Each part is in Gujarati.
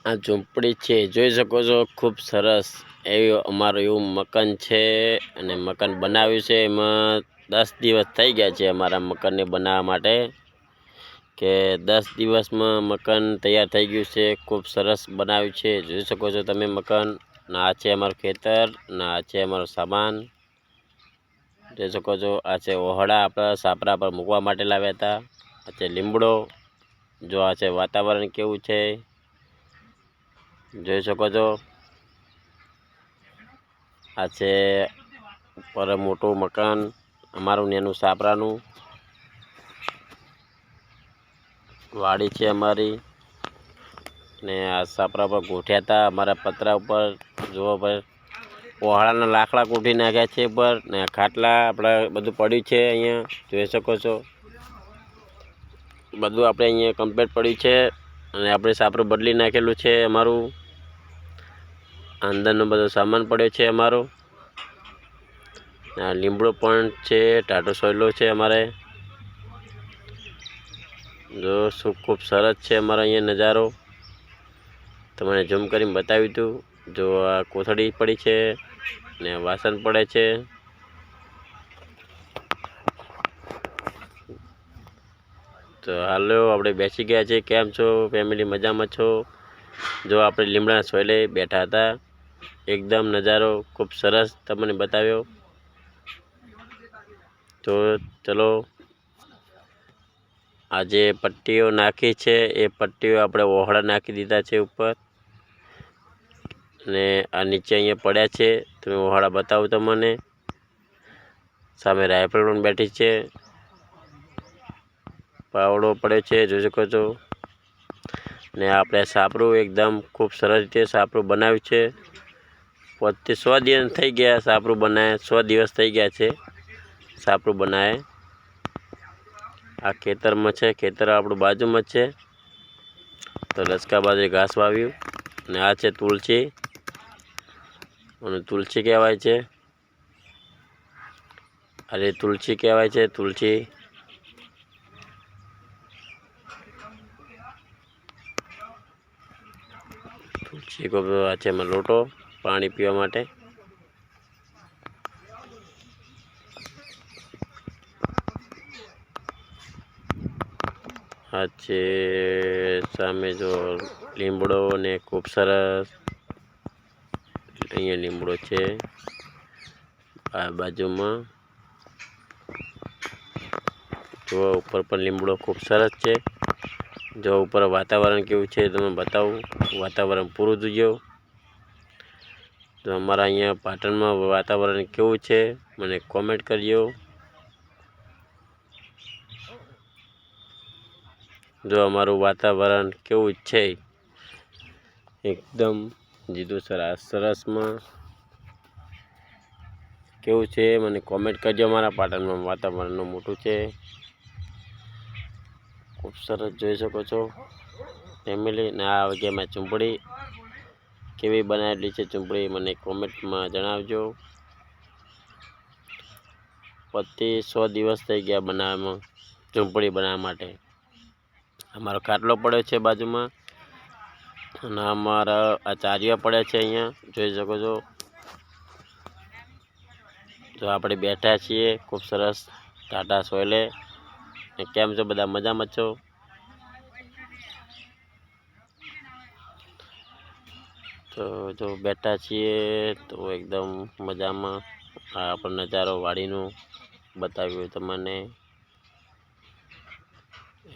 આ ઝૂંપડી છે, જોઈ શકો છો. ખૂબ સરસ અમારું એવું મકાન છે અને મકાન બનાવ્યું છે. એમાં 10 દિવસ થઈ ગયા છે અમારા મકાનને બનાવવા માટે, કે 10 દિવસમાં મકાન તૈયાર થઈ ગયું છે. ખૂબ સરસ બનાવ્યું છે, જોઈ શકો છો તમે મકાન. ના આ છે અમારું ખેતર, ના આ છે અમારો સામાન, જોઈ શકો છો. આ છે ઓહડા આપણા સાપરા પર મૂકવા માટે લાવ્યા હતા. આ છે લીમડો. જો આ છે વાતાવરણ કેવું છે, જોઈ શકો છો. આ છે ઉપર મોટું મકાન અમારું નેનું સાપરાનું. વાડી છે અમારી, ને આ સાપરા પર ગોઠ્યા હતા અમારા પતરા ઉપર. જોવા પર ઓહાળાના લાકડા કોઠી નાખ્યા છે ઉપર, ને ખાટલા આપણે બધું પડ્યું છે અહીંયા, જોઈ શકો છો. બધું આપણે અહીંયા કમ્પ્લીટ પડ્યું છે, અને આપણે સાપરું બદલી નાખેલું છે અમારું. અંદરનો બધો સામાન પડ્યો છે અમારો. લીમડો પણ છે, ટાટો સોયલો છે અમારે. જો શું ખૂબ સરસ છે અમારા અહીંયા નજારો. તમને ઝૂમ કરીને બતાવ્યું હતું. જો આ કોથળી પડી છે ને વાસણ પડે છે. તો હાલો આપણે બેસી ગયા છે. કેમ છો ફેમિલી, મજામાં છો? જો આપણે લીમડાના સોયલે બેઠા હતા. એકદમ નજારો ખૂબ સરસ તમને બતાવ્યો. તો ચલો, આજે પટ્ટીઓ નાખી છે, એ પટ્ટીઓ આપણે ઓહળા નાખી દીધા છે ઉપર. અને આ નીચે અહીંયા પડ્યા છે, તમે ઓહળા બતાવું તમને. સામે રાયફલ પણ બેઠી છે, પાવડો પડે છે, જોઈ શકો છો. ને આપણે સાપરું એકદમ ખૂબ સરસ રીતે સાપરું બનાવ્યું છે. 100 દિવસ થઈ ગયા સાપરું બનાવે, 100 દિવસ થઈ ગયા છે સાપરું બનાવે. આ ખેતરમાં છે, ખેતર આપણું બાજુમાં જ છે. તો લસકા બાજરી ઘાસ વાવ્યું. અને આ છે તુલસી, અને તુલસી કહેવાય છે. અરે તુલસી કહેવાય છે, તુલસી. તુલસી કો આ છે એમાં લોટો પાણી પીવા માટે. આ છે સામે જો લીમડો ને ખૂબ સરસ. અહીંયા લીમડો છે, આ બાજુમાં જો ઉપર પણ લીમડો ખૂબ સરસ છે. જો ઉપર વાતાવરણ કેવું છે તમે બતાવું. વાતાવરણ પૂરું જોજો. તો અમારા અહીંયા પાટણમાં વાતાવરણ કેવું છે મને કોમેન્ટ કરજો. જો અમારું વાતાવરણ કેવું છે, એકદમ જીધું સરસમાં કેવું છે મને કોમેન્ટ કરજો. અમારા પાટણમાં વાતાવરણનું મોટું છે, ખૂબ સરસ જોઈ શકો છો ફેમિલી. ને આ વગેમાં ઝૂંપડી કેવી બનાવેલી છે ઝૂંપડી મને કોમેન્ટમાં જણાવજો. 100 દિવસ થઈ ગયા બનાવવામાં, ઝૂંપડી બનાવવા માટે. અમારો ખાટલો પડ્યો છે બાજુમાં, અને અમારા આ ચારિયા પડ્યા છે અહીંયા, જોઈ શકો છો. તો આપણે બેઠા છીએ ખૂબ સરસ ટાટા સોયલે. કેમ છો બધા, મજામાં છો? તો જો બેઠા છીએ તો એકદમ મજામાં. આ આપણો નજારો વાડીનું બતાવ્યું તમને.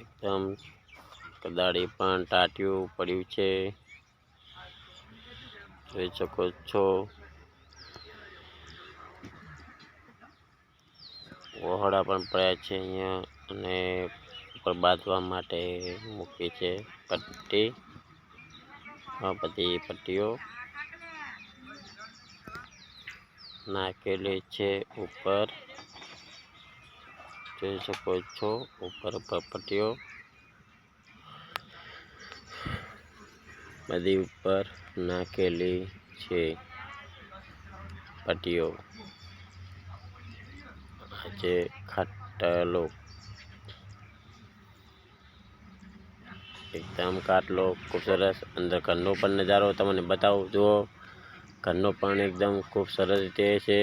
એકદમ કદાળી પણ ટાટિયું પડ્યું છે, જોઈ શકો છો. ઓહડા પણ પડ્યા છે અહીંયા, અને ઉપર બાંધવા માટે મૂકી છે પટ્ટી. આ બધી પટ્ટીઓ નાખેલી છે ઉપર, જોઈ શકો છો. ઉપર પટ્ટીઓ બધી ઉપર નાખેલી છે પટ્ટીઓ. આજે ખાટલો એકદમ કાટલો ખૂબ સરસ. અંદર ઘરનો પણ નજારો તમને બતાવું. જુઓ ઘરનો પણ એકદમ ખૂબ સરસ રીતે છે.